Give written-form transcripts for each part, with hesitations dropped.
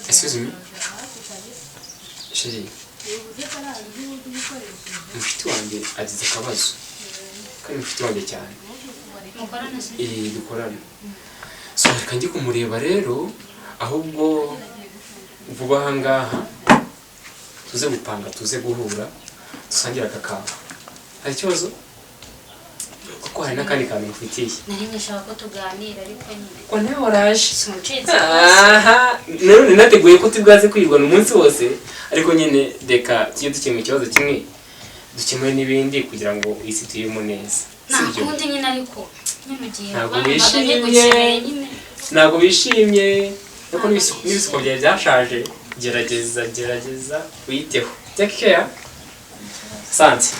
Excuse me. Chérie. Mufite wanjye agize akabazo. Kandi mufite wanjye cyane. Mukorana se? Dukorana. So reka njye kumureba rero ahubwo vuba hangaha tuze gupanga tuze guhura dusangira kakao. Hari ikibazo? Kuko hari n'akandi kantu mfitiye. Nari ngashaka ko tuganira ariko nyine. Ko nawe waraje. Simucitse. Aha, none nateguye ko tubwaze kwirwa umunsi wose ariko nyine deka kiyo dukemura ikibazo kimwe dukemure n'ibindi kugira ngo isi tuyemo neza. Nakundi nyine ariko nyine ugiye. Ntabwo bishimye. Nuko n'ibisuko byawe byashaje. Gerageza witeho. Take care. Santi.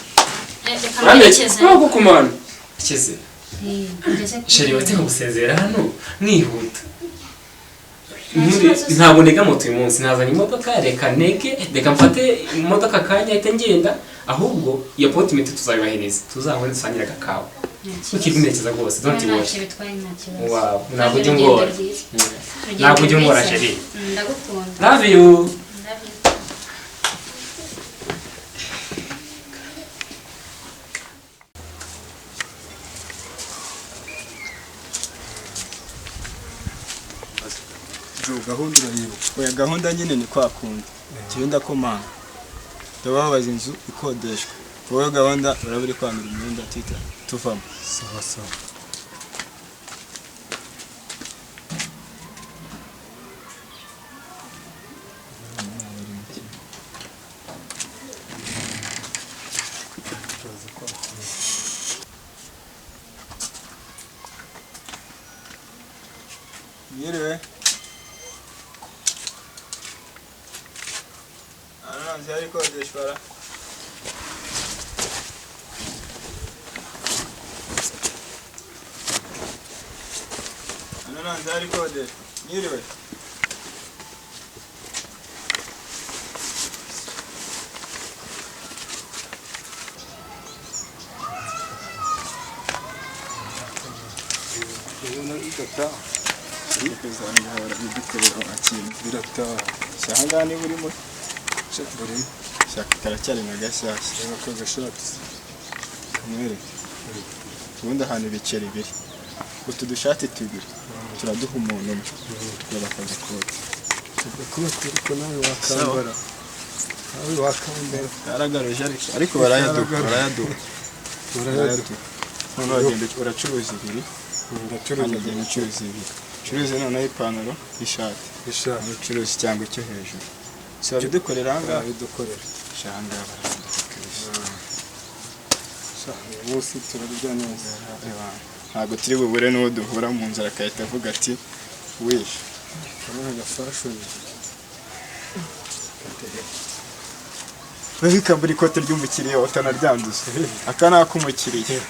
Ntabwo kumana. Kize. Sheri wateka gusezera hano nihuta. Ntabwo nega moto uyu munsi nazanye imodoka reka mfate imodoka kanya ahita ngenda ahubwo iyo appointment tuzayibahereza tuzahora dusangira kakao. Ukibinekeza rwose don't worry. Wow, ntabwo ujye ngora. Ntabwo ujye ngora sheri. Ndagukunda. Love you. Gahunda urayibuka. Oya gahunda nyine ni kwa kundi. Kigenda komanga. Ndababaza inzu ikodeshwa. Wowe gahunda uraburi kwamira imyenda tita tuvamo. Sawa. Yiriwe. Zari kodeshwa ra. Zari kodeshwa. Yiriwe. Shahangani burimo buri shaka karacyari nagashyashya nako gashati kamere ubundi ahantu biceri biri utu dushati tubiri turaduha umuntu umwe twabakaza kote ariko nawe wakambara aragaroje ariko barayaduka none bagenda uracuruza ibiri uracuruza ibiri curuze noneho ipantaro ishati ucuruza cyangwa cyo hejuru so bidukorera anga bidukorera shanga bose turarya neza ntabwo turi bubure n'uwo duhura mu nzara akahita avuga ati wish kamera fashion Weka buri kote ry'umukiriya utanaryanduza aka nakumukiriye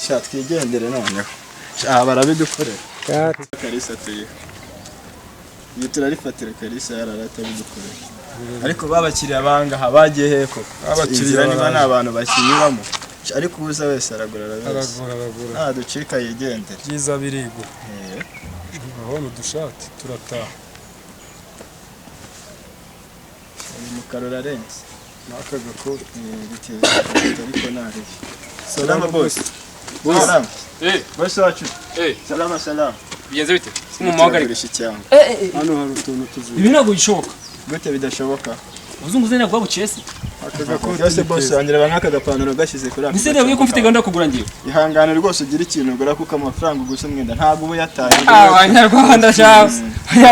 sha twigendere noneho barabidukorera Kalisa tuye iyo turarifatira Kalisa yararata bidukorera ariko babakiriya banga habagiye heko abakiriya niba nabantu bakinyuramo ariko ubuza wese aragura ducika yigendere byiza birigo aho dushati turataha mu karora renze naka gako biteze ariko nari salama boss salama boss wacu salama bigenze bite mu magari cyangwa hano hari utuntu tuvuye ibi ntabwo bishoboka gute bidashoboka uzunguze nabwo bucese yose boss wanjye bankaka gapantaro gashize kuri mise rero uko mfite gahunda yo kugura ngiye ihangane rwose ugira ikintu ugura kuko amafaranga ugusa mwenda ntabwo ubu yataye abanyarwanda shawe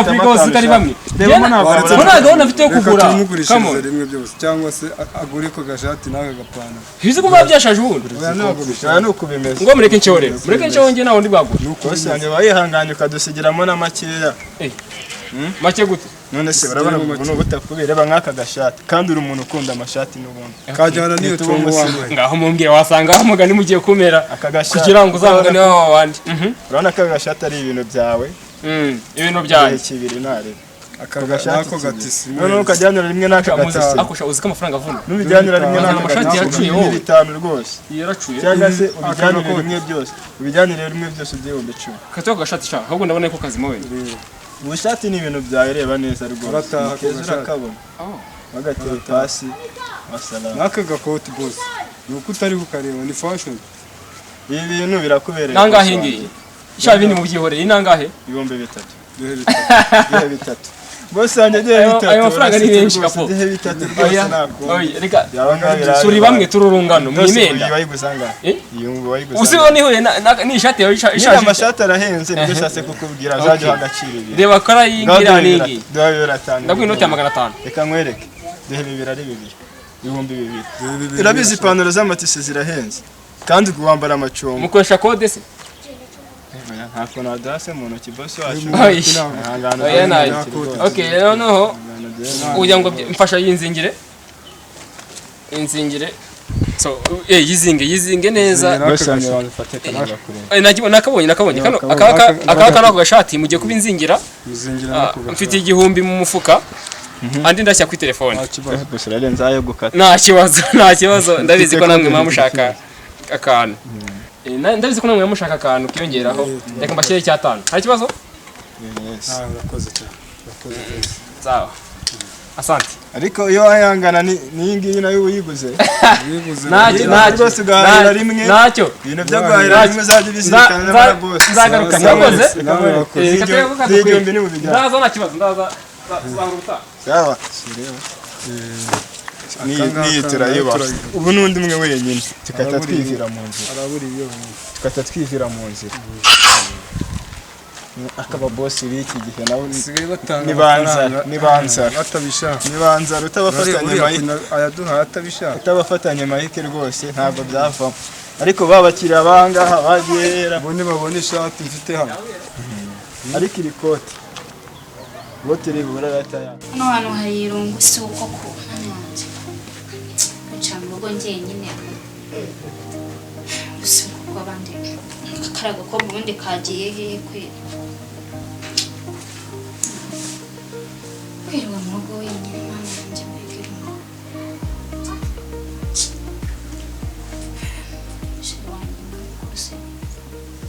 Afrika bose kari bamwe reba nta gahunda mfite yo kugura kamwe rimwe byose cyangwa se agure ko gashati naka gapantaro bize ko babyashaje ubundi oya nuko bimeze ngo mureke nshorere mureke nshonge naho ndi bwagura bose wanjye bayihangane ukadusigiramo n'amakeya make gute none se barabona umuntu ubutakubire bankaka gashati kandi uri umuntu ukunda amashati n'ubundi kajyana niyo tungo wambaye ngaho mumbwire wasanga hamugani mugiye kumera kugira ngo uzangane wabandi urabona ko gashati ari ibintu byawe ibintu byawe kibiri nare nako gatisi none ukajyanira rimwe n'aka gatanu akusha uzika amafaranga avuna n'ubijyanira rimwe n'aka amashati yaciye gatanu 5 rwose yaracuye cyangwa se ubijyanire rimwe byose ubijyanire rimwe byose by'ibihumbi 10 katoko gashati shaka ahubwo ndabona ko kazi mowe ubushati ni ibintu byareba neza rwose keza kabona bagatera pasi wasala naka gakoti boss nuko utari kukareba ni fashion ibi bintu birakubereye nangahe ngiye sha bindi mu byihoreye nangahe ibihumbi 3 bose anje gihe 3 ayo mafaranga ni benshi kapo gihe 3 rwose nako oya reka suri bamwe tururungano mwimenda bayigusanga iyo bayigusanga usibo nihuye ni ishati yawe ishaje amashati arahenze nibyo shase kukubwira zaje hagaciro reba kara yingira ningi ndabwo inoti ya 500 reka nkwereke dehe bibiri ibihumbi 2 urabizi ipantaro z'amatisi zirahenze kandi guwambara amacongo mukoresha code se ntako nadase mu ntoki boss wacu oya nayo okay noneho ugira ngo mfasha yinzingire so yizinge neza boss wanjye wamfate kanaga kure nakabonye kano aka nako gashati mugiye kubinzingira mfite igihumbi mu mufuka andi ndashya kuri telefone boss rarenza ayo gukata nta kibazo ndabizi ko namwe mushaka akantu ndabizi ko namwe mushaka akantu kiyongeraho reka mbashyire cyatanu hari kibazo urakoze cyane sawa asante ariko iyo ayangana ni ngiyi nayo uyiguze nacyo ugahahira rimwe nacyo ibintu byo guhahira rimwe zaje bisikana na boss nzagaruka nakoze igihumbi ni ubijyana ndaza nta kibazo ndaza zanguruta sawa ni turayiba ubu nundi umwe wenyine tukata twivira mu nzira tukata twivira mu nzira akaba boss biki gihe nawe nibanza utabafatanye mayike ayaduha atabishaka utabafatanye mayike rwose ntabwo byavamo ariko babakiriye abangaha bagera babone ishati mfite hano ariko iri kote bote ribura rataya hano hantu hari irungu si uko ku nanjye guca mu rugo njyenyine si uko abandi karaga ko ubundi kagiye hehe kwirirwa mu rugo wenyine mwana yanjye mbega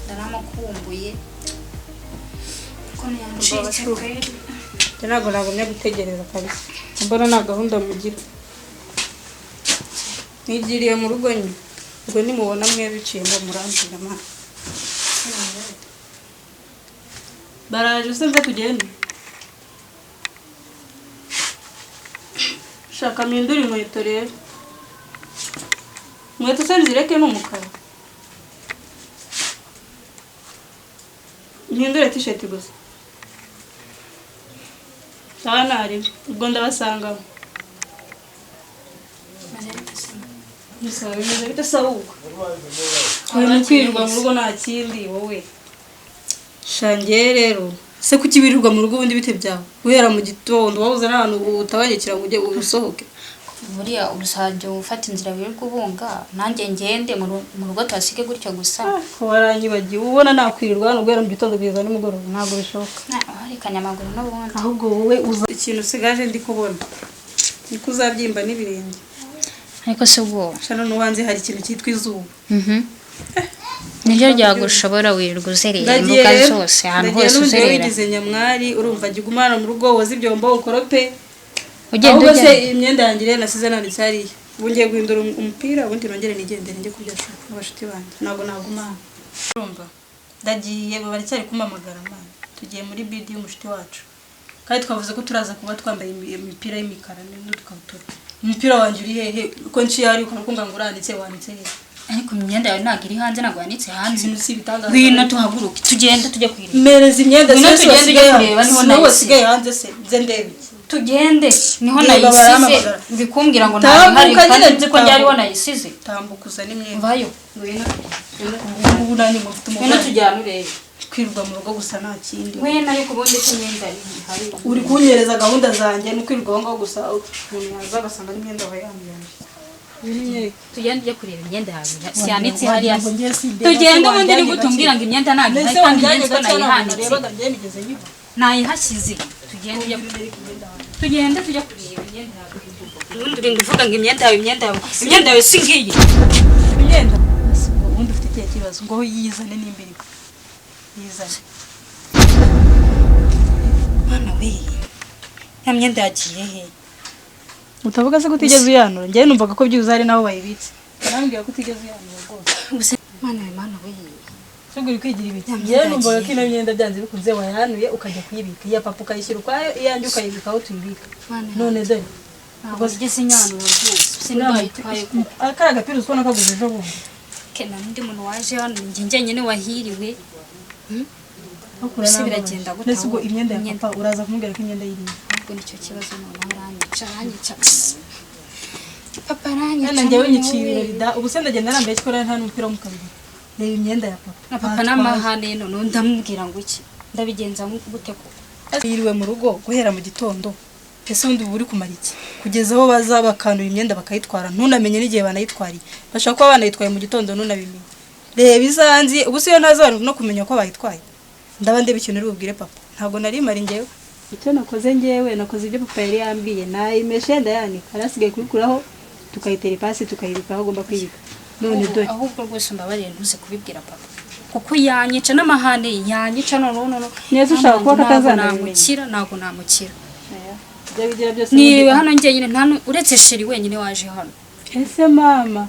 ndaramukumbuye ko ntiyancitse kweri ntabwo nagumye gutegereza kabisa mbona nta gahunda mugira nigiriye mu rugo nyine ubwo nimubona mwe biciye ngo murangira amana baraje se mve tugende shaka mpindura inkweto rero inkweto se zireke n'umukara mpindure t-shirt gusa sawa nari ubwo ndabasangamo bimeze bite sawuka uri mu kwirirwa mu rugo nta kindi wowe shangiye rero se kuki birirwa mu rugo ubundi bite byawe guhera mu gitondo wabuze n'ahantu utabanyekera ngo ujye usohoke buriya urusajya ufata inzira wirirwa ubunga nanjye ngende mu rugo tasike gutyo gusa waranyibagiwe ubona nakwirirwa hano guhera mu gitondo kugeza nimugoroba ntabwo bishoboka hari kanyamaguru n'ubundi ahubwo wowe uza ikintu usigaje ndi kubona niko uzabyimba n'ibirenge ariko se ubwo shana n'uwanze hari ikintu cyitwa izuba niryo ryagushobora wirirwa uzerera imbuga zose ahantu hose uzerera wigize nyamwari urumva jya ugumana mu rugo woza ibyombo ukorope ahubwo se imyenda yanjye rero nasize nanditse hariya ubu ngiye guhindura umupira ubundi nongere nigendere njye kubyasha n'abashuti banjye ntabwo nagumana urumva ndagiye baracyari kumpamagara mwana tugiye muri bidi y'umushuti wacu kandi twavuze ko turaza kuba twambaye imipira y'imikara n'udukabutura umupira wanjye uri hehe uko nciye hari ukumva ngo uranditse wanditse hehe ariko imyenda yawe ntabwo iri hanze ntabwo yanitse hanze ibintu si bitangaza ngwino tuhaguruke tugende tujye kwireba mereza imyenda se tugende kureba niho nayisigaye hanze se nze ndebe tugende niho nayisize bikumbwira ngo ntari kandi nzi ko njye nayisize tambuka uzane imyenda vayo ngwino ubu nani mufite ngwino tujyane urebe kwirwa mu rugo gusa nta kindi wena ariko ubundi ko imyenda ihari uri kunyereza gahunda zanjye no kwirwa aho ngaho gusa umuntu yaza agasanga n'imyenda aba yambaye tugende ujye kureba imyenda yawe siyanitse hariya tugende ubundi uri gutumbwira ngo imyenda ntabwo ihari kandi njye nzi ko nayihanize nayihashyize tugende tujya kureba imyenda yawe ubundi uri kuvuga ngo imyenda yawe si ngiyi imyenda ubundi ufite ikihe kibazo ngo yizane n'imbere yizane mwana we ya myenda yagiye he utavuga se ko utigeze uyanura njyewe numvaga ko byuza ari naho bayibitse barambwira ko utigeze uyanura rwose mwana we Sogwe uri kwigira ibiki njyewe numvaga ko ino myenda byanze bikunze wayanuye ukajya kuyibika iya papa ukayishyira ukwayo iyanjye ukayibika aho tuyibika none dore ntabwo zigeze inyanura rwose sinayitwaye akari agapira usubona kaguze ejo bundi kena n'undi muntu waje hano njye nyine wahiriwe ese biragenda gute nese ubwo imyenda ya papa uraza kumubwira ko imyenda yiriye ahubwo nicyo kibazo noneho aranyica papa aranyica njyewe nyiciye ibirori da ubu se ndagenda nambaye ikora nta n'umupira w'umukara reba imyenda ya papa na papa n'amahane none ndamubwira ngo iki ndabigenza gute ko yiriwe mu rugo guhera mu gitondo ese undi ubu uri kumara iki kugeza aho baza bakandura imyenda bakayitwara ntunamenye n'igihe banayitwariye bashaka kuba banayitwaye mu gitondo ntunabimenye reba izanzi ubu se iyo ntazi abantu no kumenya ko bayitwaye ndaba ndeba ikintu uri bubwire papa ntabwo nari mari njyewe icyo nakoze njyewe nakoze ibyo papa yari yambwiye nayimeshe ndayanika arasigaye kubikuraho tukayitera ipasi tukayibika aho agomba kwibika none dore ahubwo rwose mbabarire ntuze kubibwira papa kuko yanyica n'amahane yanyica none neza ushaka kuba katazanamukira ntabwo namukira byabigira byose niwe hano njye nyine nta uretse sheri wenyine waje hano ese mama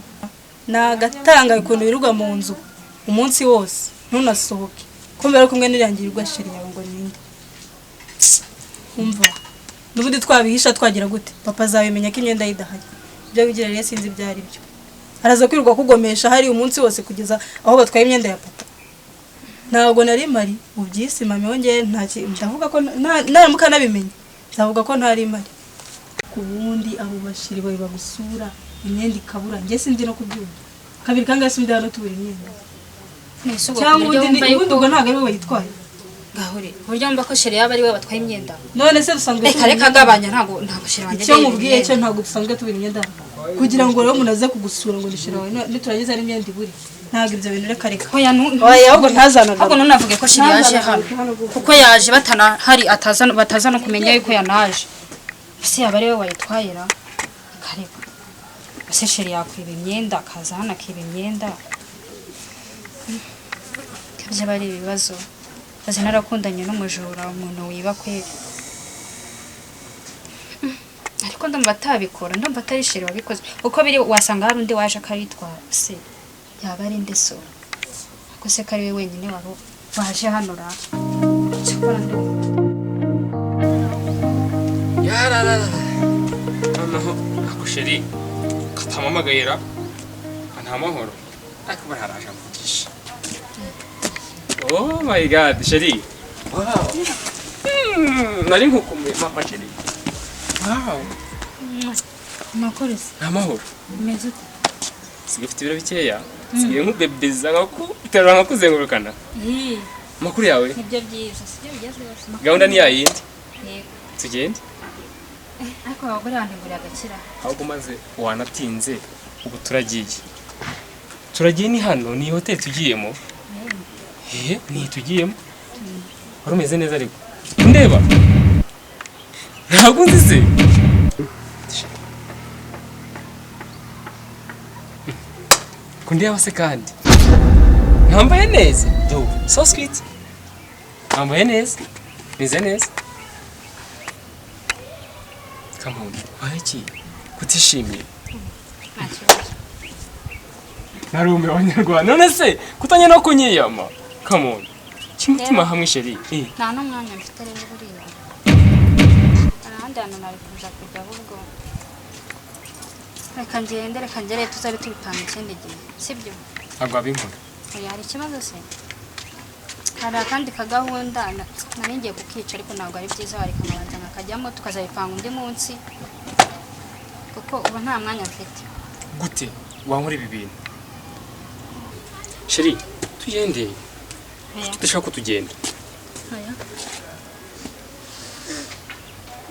nagatanga ukuntu wirirwa mu nzu umunsi wose ntunasohoke ko mbere kumwe nirangirirwa sheri yawe ngo ninde umva n'ubundi twabihisha twagira gute papa azabimenya ko imyenda yidahari ibyo bigira rero sinzi ibyo ari byo araza kwirirwa kugomesha hari umunsi wose kugeza aho batwaye imyenda ya papa ntabwo nari mari ubyisi mami wongeye ndavuga ko naramuka nabimenye nzavuga ko ntari mari ku bundi abo bashiri bawe bagusura imyenda ikabura njye sinzi no kubyumva kabiri kangahe se hano tubura imyenda cyangwa ubundi ubwo ntabwo ari we wayitwaye gahure buryo mba ko sheri yaba ari we batwaye imyenda none se dusanzwe reka gabanya ntabwo sheri wanjye icyo mubwiye cyo ntabwo dusanzwe tubura imyenda kugira ngo rero umuntu aze kugusura ngo nishira wawe nituragize ari imyenda iburi ntabwo ibyo bintu reka reka oya ahubwo ntazanaga ahubwo nunavuge ko sheri yaje hano kuko yaje batana bataza no kumenya yuko yanaje ese yaba ari we wayitwayira kareka ese sheri yakwiba imyenda akaza hano akiba imyenda kabyo bari ibibazo azi narakundanye n'umujura umuntu wiba kwera ariko ndumva atabikora ndumva atari sheri wabikoze uko biri wasanga hari undi waje akayitwara se yaba ari nde so ko se kari we wenyine wari waje hano ra yararara noneho ako sheri katamamagayira nta mahoro ariko bararaje amvugisha oh my god sheri wow nari nkukumbuye mama sheri wow nakorese nta mahoro meze sigifite ibiro bikeya sigiye nkubebeza nkakuterura nkakuzengurukana makuru yawe nibyo byiza sibyo bigezweho gahunda ni yayindi yego tugende ariko abagore bandengurira agakira ahubwo maze wanatinze ubu turagiye ni hano ni hoteli tugiyemo ni tugiyemo wari umeze neza ariko ndeba ntabwo nzi se kundeba se kandi ntambaye neza so sweet ntambaye neza meze neza come on wahiki kutishimiye narume abanyarwanda none se kutanya no kunyiyama come on kimutima hamwe sheri nta n'umwanya mfite rero buriya ahandi hantu nari kuza kujya ahubwo reka ngere tuzari tubitanga ikindi gihe sibyo ntabwo wabinkora oya hari ikibazo se hari akandi kagahunda nari ngiye kukica ariko ntabwo ari byiza wareka nkabanza nkakajyamo tukazabipanga undi munsi kuko ubu nta mwanya mfite gute wankora ibi bintu sheri tugende tudashaka ko tugenda oya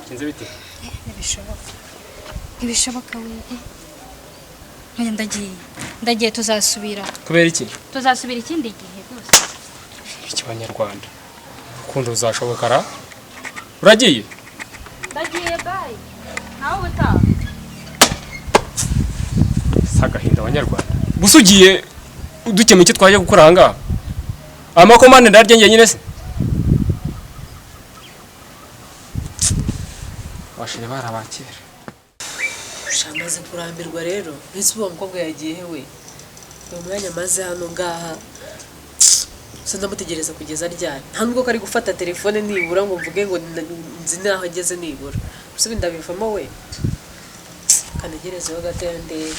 kinze bite ntibishoboka oya ndagiye tuzasubira kubera iki tuzasubira ikindi gihe rwose iki banyarwanda urukundo ruzashobokara uragiye ndagiye bye nawe ubutaha sagahinda abanyarwanda gusa ugiye dukemura icyo twaje gukora aha ngaha amakomande ndarya njyenyine se bashire barabakera ushamaze kurambirwa rero mbese uwo mukobwa yagiye hewe uyu mwanya amaze hano ngaha se ndamutegereza kugeza ryari nta nubwo ko ari gufata telefone nibura ngo mvuge ngo nzi naho ageze nibura gusa ibi ndabivamo we kanegerezeho gatoya ndebe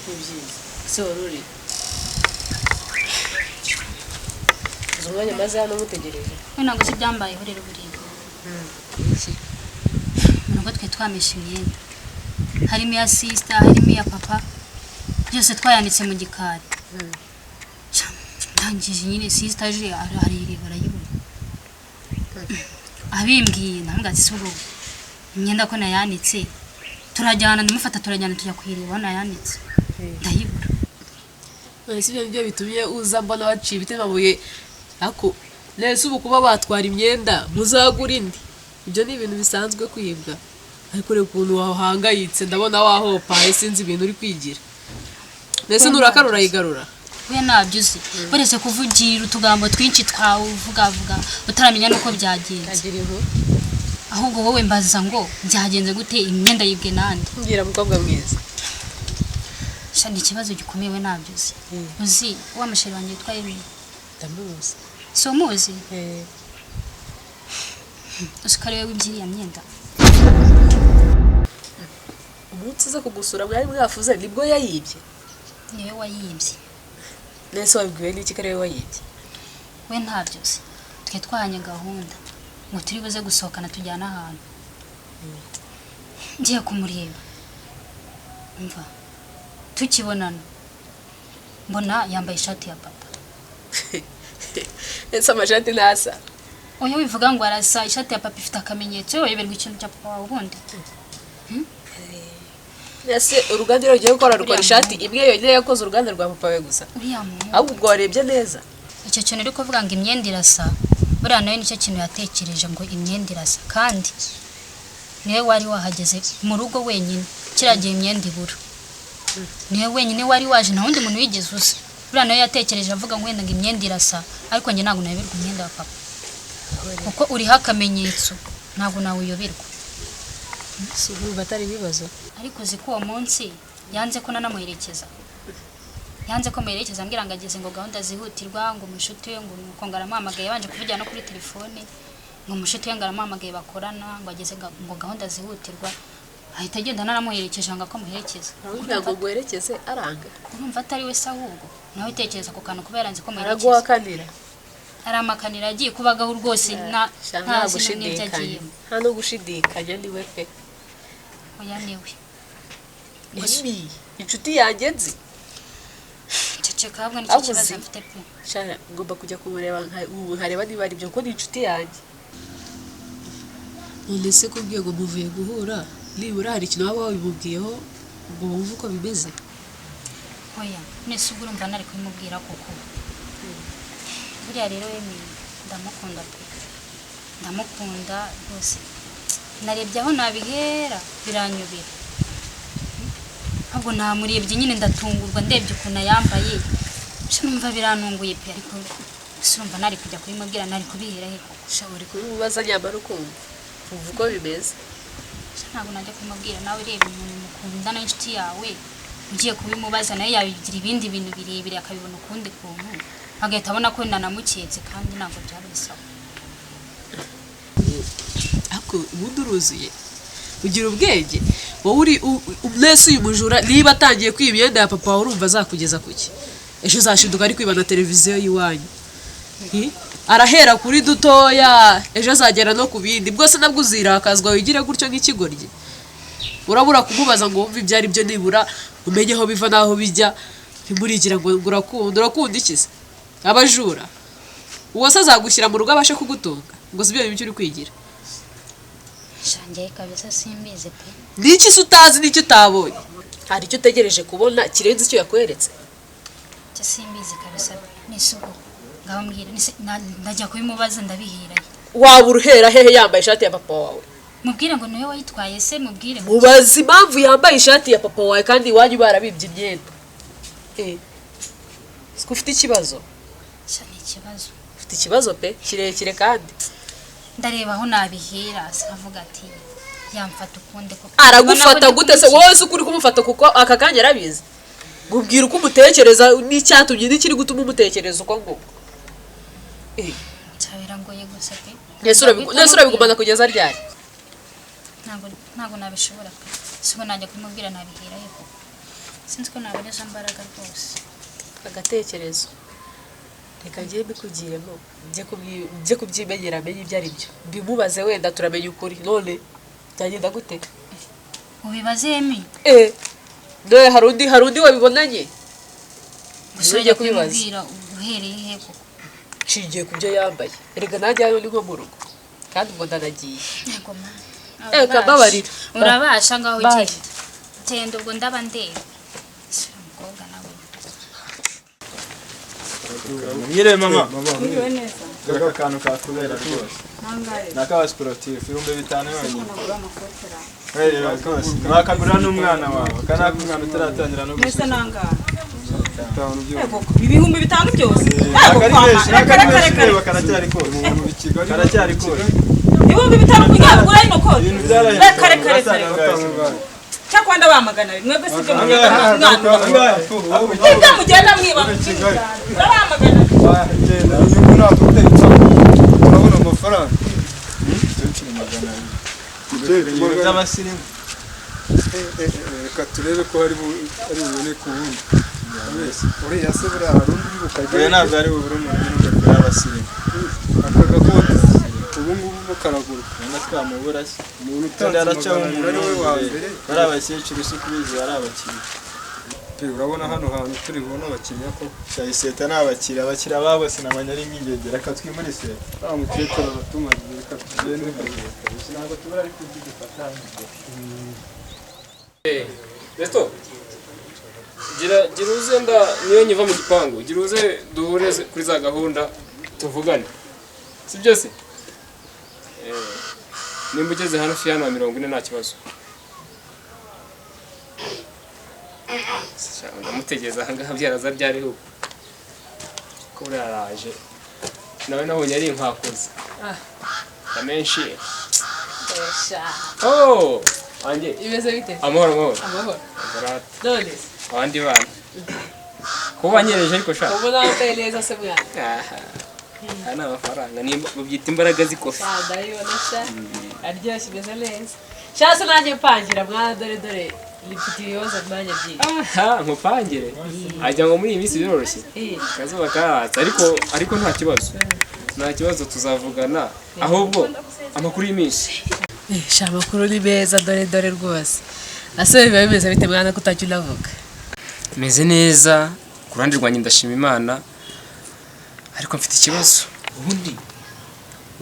ni byiza ese wari uri uzi umwanya amaze hano mutegereje we ntabwo si byambayeho rero buriya nubwo twe twamisha imyenda harimo iya sister harimo iya papa byose twayanitse mu gikari ndangije nyine sister aje arareba arayibona abimbwiye ndavuga ati suru imyenda ko nayanitse turajyana ndamufata turajyana tujya kuyireba nayanitse ndayibura ese ibyo nibyo bitumye uza mbona waciye ibiti mabuye ako nese ubu kuba batwara imyenda muzagura indi ibyo ni ibintu bisanzwe kwibwa ariko rero ukuntu wahangayitse ndabona wahopaye sinzi ibintu uri kwigira nese nurakara urayigarura we nabyo uzi uretse kuvugira utugambo twinshi twawuvugavuga utaramenya nuko byagenze agira inkuru ahubwo wowe mbaza ngo byagenze gute imyenda yibwe nande mbwira mukobwa mwiza shani ikibazo gikomeye we nabyo uzi uzi wa musheri wanjye yitwa Emi ndamuzi so muzi usikare wewe ibyiriya myenda umunsi uza kugusura mwari mwafuze nibwo yayibye niwe wayibye nese wabwiwe n'iki kare wayibye we ntabyo uzi twe twahanye gahunda ngo turi buze gusohokana tujyana ahantu ngiye kumureba umva tukibonana mbona yambaye ishati ya papa ese amashati ntasa oya wivuga ngo arasa ishati ya papa ifite akamenyetso yoberwa ikintu cya papa wawe ubundi nese uruganda rugiye gukora rukora ishati imwe yonyine yakoze uruganda rwa papa we gusa uriya muntu ahubwo ubwo warebye neza icyo kintu uri kuvuga ngo imyenda irasa buriya nawe nicyo kintu yatekereje ngo imyenda irasa kandi niwe wari wahageze mu rugo wenyine kiragiye imyenda ibura niwe wenyine wari waje nta wundi muntu wigeze usa buriya nawe yatekereje avuga ngo wenda ngo imyenda irasa ariko njye ntabwo nayoberwa imyenda ya papa kuko uriho akamenyetso ntabwo nawe uyoberwa si ubu batari ibibazo ariko uzi ko uwo munsi yanze ko nanamuherekeza yanze ko muherekeza ambwira ngo ageze ngo gahunda zihutirwa ngo umushuti we ngo nuko ngaramuhamagaye yabanje kuvugira no kuri telefone ngo umushuti we ngaramuhamagaye bakorana ngo ageze ngo gahunda zihutirwa ahita agenda nanamuherekeje ngo amuherekeza kugira ngo guherekeze aranga urumva atari we se ahubwo nawe utekereza ku kantu kuba yaranze ko muherekeza araguhakanira aramakanira agiye kubagaho rwose nta gushidikanya nta no gushidikanya niwe pe oya niwe emi inshuti yanjye nzi ceceka ahubwo nicyo kibazo Abuzi. mfite pe shana ngomba kujya kumureba nkareba niba ari byo kuko ni inshuti yanjye none se kubwiye ngo muvuye guhura nibura hari ikintu waba wabimubwiyeho ngo wumve uko bimeze oya nese ubwo urumva nari kubimubwira koko buriya rero Emi ndamukunda pe ndamukunda rwose narebye aho nabihera biranyubira ahubwo namurebye nyine ndatungurwa ndebye ukuntu yambaye numva birantunguye pe ariko urumva nari kujya kubimubwira nari kubihera he koko ushobora kubimubaza nyamara ukumva ukumva uko bimeze ntabwo najya kumubwira nawe reba umuntu mukundana n'inshuti yawe ugiye kubimubaza nawe yabigira ibindi bintu birebire akabibona ukundi kuntu agahita abona ko nanamuketse kandi ntabwo byari bisaba ariko ubundi uruzuye ugira ubwenge wowe uri umwese uyu mujura niba atangiye kwiba imyenda ya papa wawe urumva azakugeza kuki ejo uzashinduka ari kwiba na televiziyo y'iwanyu arahera kuri dutoya ejo azagera no ku bindi bwose nabwo uzirakazwa wigire gutyo nk'ikigoryi urabura kumubaza ngo wumve ibyo ari byo nibura umenye aho biva n'aho bijya ntimurigira ngo urakunda iki se abajura uwo se azagushyira mu rugo abashe kugutunga ngo si byo uri kwigira shangiye kabisa simbizi pe niki se utazi n'icyo utabonye hari icyo utegereje kubona kirenze icyo yakweretse cyo simbizi kabisa nisuko ngaho mbwira ndajya kubimubaza ndabihira waba uruhera hehe yambaye ishati ya papa wawe mubwire ngo niwe wayitwaye se mubwire mubazi impamvu yambaye ishati ya papa wawe kandi iwanyu barabibye imyenda ufite ikibazo cyane ikibazo ufite ikibazo pe kirekire kandi ndareba aho nabihira akavuga ati yamfata ukunde kuko aragufata gute se wowe se ukuri kumufata kuko aka kanya arabizi mubwira uko umutekereza n'icyatumye n'ikiri gutuma umutekereza uko ngo cyabira ngoye gusa pe nese urabigumana kugeza ryari ntago nabishobora pe siko najya kumubwira nabihira yuko sinzi ko naboneza mbaraga rwose agatekerezo reka ngiye mbikugiremo bye kubyimenyera amenye ibyo ari byo mbimubaze wenda turamenya ukuri none byagenda gute ubibaze Emi dore hari undi wabibonanye gusa ujya kubibaza uhereye he koko nshingiye ku byo yambaye erega nanjye hano ni nko mu rugo kandi ubwo ndanagiye yego mbabarira urabasha ngaho genda ubwo ndaba ndeba umukobwa nawe mwire mama Mwiriwe neza. Gaka kantu kakubera rwose nakaba sportif 5,000 yonyine nakagura n'umwana wawe kanaka umwana utaratangira no Mwese nangara. gutanga Yego 5,000 byose. Yego karacyari kose karacyari kose 5,000 kugira gura ino kose. ibintu byaraye Kare. Cyakwanda bamagana mwebwe sibyo mugenda mwana. Ibyo mugenda mwiba. Bamagana. Genda ubu nakutetse urabona amafaranga ibintu by'abasirimu reka turebe ko ari bubone ku wundi uriya se buriya hari undi uri oya ntabwo ari bubure umuntu n'ingofero y'abasirimu aka gakote ubu ngubu karagura none twamubura se umuntu kandi utanze aracaho amagambo ari we wa mbere bari abakecuru si kubizi bari abakiriya pe urabona hano hantu turi bubone abakiriya ko Shayiseta ni abakiriya babo sinamanya ari nk'ingegera reka twimure seta wa mukecuru aratumaze reka tugende ntabwo tubura ari kugifata Besto gira uze niyo nyiva mu gipangu gira uze duhure kuri za gahunda tuvugane si byose nimba ugeze hano fi hano 40 nta kibazo ndamutegereza ahangaha byaraza byariho ko buraraje nawe nabonye ari inkwakuza amenshi wanjye imeze bite amahoro amahoro none abandi bana ko banyereje ariko sha ubu nawe uteye neza se mwana aha ni amafaranga babyita imbaraga zikofi ndayibona sha aryoshye imeze neza shase nanjye mpangira mwana dore mfite ibibazo mwanya byinshi nkupangire ajya ngo muri iyi minsi biroroshye akazuba karatse ariko nta kibazo tuzavugana ahubwo amakuru y'iminsi sha amakuru ni meza dore rwose ase biba bimeze bite mwana kutajya unavuga meze neza ku ruhande rwanjye ndashima Imana ariko mfite ikibazo ubundi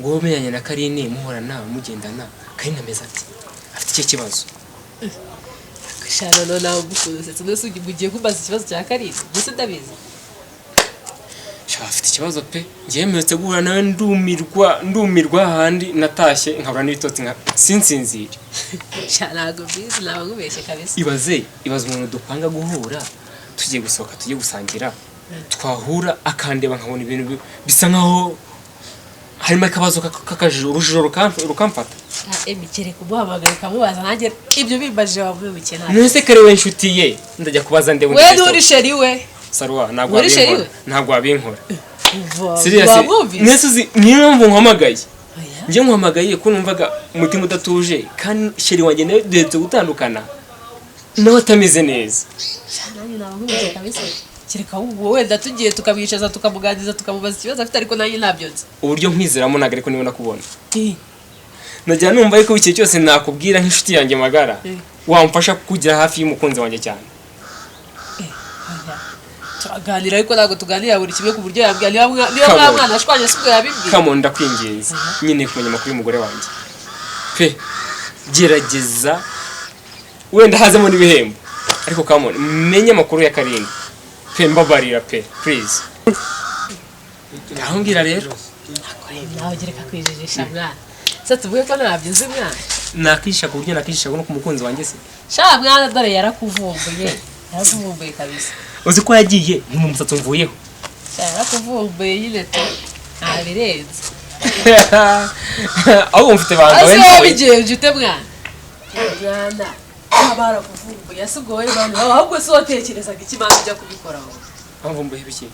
ngo umenyanye na Karine muhorana mugendana Karine ameze ati afite icyo kibazo shana no nawe gukuze tunese ugiye kumbaza ikibazo cya Karine gusa ndabizi afite ikibazo pe ngiye mperetse guhura nawe ndumirwa handi natashye nkabura n'ibitotsi nka sinsinzire ntabwo bizi ntabwo ngubeshye kabisa ibaze umuntu dupanga guhura tugiye gusohoka tugiye gusangira twahura akandeba nkabona ibintu bisa nkaho harimo akabazo urujijo rukamfata emikere kumuhamagara ukamubaza nanjye ibyo bimbaje wavuye mu kintu nese kare we nshuti ye ndajya kubaza ndewe we nturi sheri we Sarwa ntabwo wabinkora serious nese uzi niyo mpamvu nkwamagaye njye nkwamagaye ko numvaga umutima udatuje kandi sheri wanjye nawe duhetse gutandukana nawe atameze neza nanjye ntabwo ngubeshye kabisa kereka ahubwo wenda tugiye tukabicaza tukamuganiriza tukamubaza ikibazo afite ariko nanjye ntabyo nzi uburyo nkwizeramo ntabwo ariko niba nakubona najya numva ariko igihe cyose nakubwira nk'inshuti yanjye magara wamfasha kugira hafi y'umukunzi wanjye cyane turaganira ariko ntabwo tuganira buri kimwe ku buryo yambwira niba mwana ashwanye sibwo yabibwiye kamo ndakwinginze nyine kumenya amakuru y'umugore wanjye pe gerageza wenda hazemo n'ibihembo ariko kamo menye amakuru ya Karine pe mbabarira pe please ndahungira rero nawe gereka kwijijisha mwana se tuvuge ko nabyize mwana nakisha ku buryo nakisha no ku mukunzi wanjye se sha mwana dore yarakuvumbuye kabisa uzi ko yagiye mu musatsi mvuyeho yarakuvumbuye nyine to ntabirenze aho mfite banga ase wenda wabigenje ute mwana mwana barakuvumbuye yasigoye bana ahubwo se watekerezaga iki mpamvu ujya kubikoraho mvumbuye biki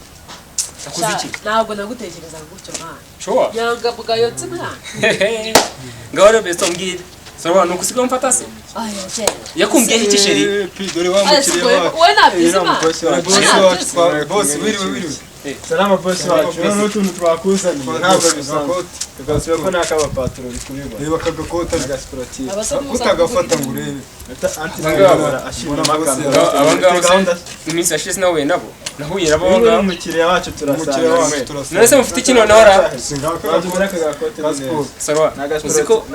nakoze iki ntabwo nagutekerezaga gutyo mwana sure yanga bugayotse mwana ngaho rero besto mbwira sawa nuko usigaye mfata se yakumbwiye iki sheri dore wa mukiriya wacu we nabyize mwana boss wiriwe salama boss wacu n'utuntu twakuzaniye ntabwo bisanzwe tugasubira ko nakaba patron bikubibona reba kagakota n'agasporative utagafata ngo urebe anti ngabara ashimira makamba abangaba iminsi yashize nawe nabo nahuye nabo abangaba umukiriya wacu turasanga none se mufite kino nora sawa uziko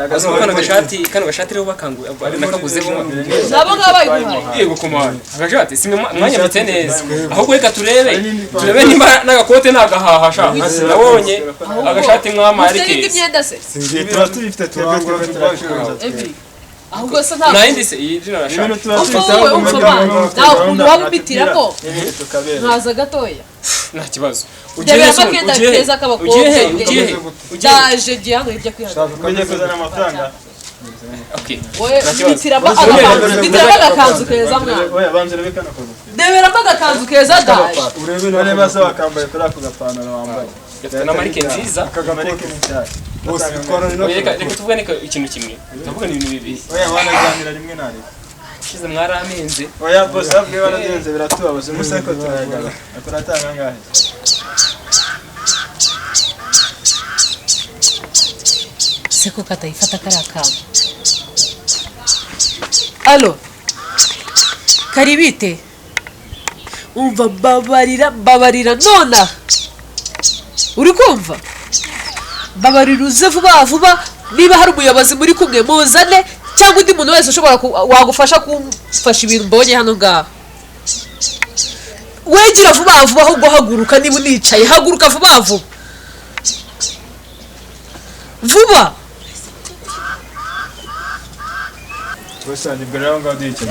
kano gashati rero bakanguye ari nakaguzeho nabo ngabayiguhaye yego kumana agashati si mwanya mfite neza ahubwo reka turebe nimba nagakote nagahahasha nabonye agashati mwama ari indi keza myenda se tuba tubifite twebwe turacuruza ahubwo se ntabwo nayindi se iyi dino ibintu rashaka tuba wowe umfama nawe ukuntu waba ubitiramo tukabera nkaza gatoya nta kibazo ndebera akenda keza k'abakobwa ugiye ndaje giye hano hirya kwihana ugiye kuzana amafaranga okay wowe ubitiramo agakanzu keza mwana oya banze rebe kana kogo ndeberamo agakanzu keza daje urebe basa bakambaye kuri ako gapantaro wambaye gafite na marike nziza akamarike n'icyayi bose bikorana no reka tuvugane ikintu kimwe tuvugane ibintu bibiri oya wanaganira rimwe na rimwe shize mwaramenze oya boss abwe baragenze biratubabaza musa ko turayagara akora atanga ngahe se ko katayifata kari akantu alo karibite umva babarira nona uri kumva babarira uze vuba niba hari umuyobozi muri kumwe muzane cyangwa undi muntu wese ushobora wagufasha kumfasha ibintu mbonye hano ngaho wegira vuba ahubwo haguruka niba unicaye haguruka vuba boss ndi bwira ngo ndice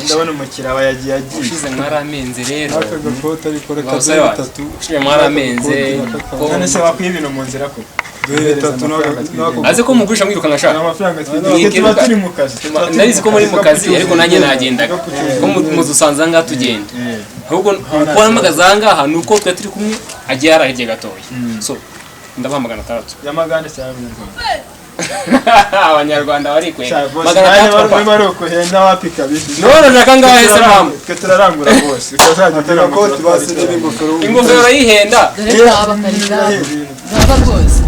ndabona umukira aba yagiye shize mwaramenze rero aka gakota ariko reka Bose dore wacu. bitatu shize mwaramenze none se wakwiye ibintu mu nzira ko dore bitatu nako azi ko mugurisha mwiruka nkashaka amafaranga Ni tuba turi mu kazi narizi ko muri mu kazi ariko nanjye nagendaga ko mudusanze ngaha tugenda ahubwo uko wahamagaza ahangaha ni uko twe turi kumwe agiye yarahirye gatoya so ndabaha 600 yamagande cyane abanyarwanda barikwega bari ukuhenda wapika bishi none naka ngahe se mama twe turarangura bose ukazajya utera gakota basi n'ingofero ingofero yihenda dore ngaba rwose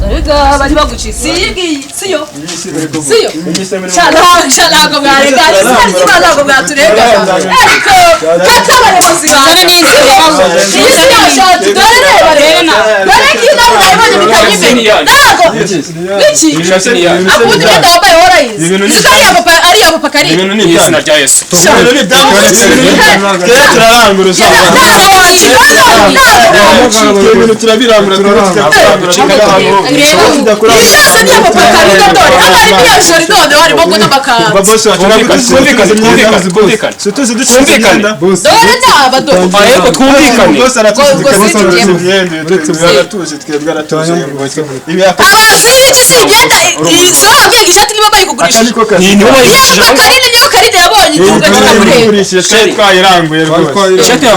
dore ngaba bari baguci siyo ntabwo mwarega ntabwo mwaturega ariko katabayobozi bawe iyi si yashati dore reba dore ngiyo nawe urabibonye bitanyimenya ntabwo biki akundi imyenda wambaye warayizi uzi ko ari abo papa ari ibintu ni izina ibyaha rya Yesu ibintu ni ibyaha twe turarangura usanga ibintu turabirangura ibishasa niyo papa karido dore hano hari miliyoni none warimo ngo n'amakamba babosi wacu tuzi dushaka dore naba dore ariko twumvikane bosi aratuzikana imyenda ndetse baratuzi twebwe aratuzi ibi abasi iki si igenda isaba abwiye ishati niba bayikugurisha ni wowe iyo papa karine niyo karine yabonye igihugu kirakureba twayiranguye rwose ishati ya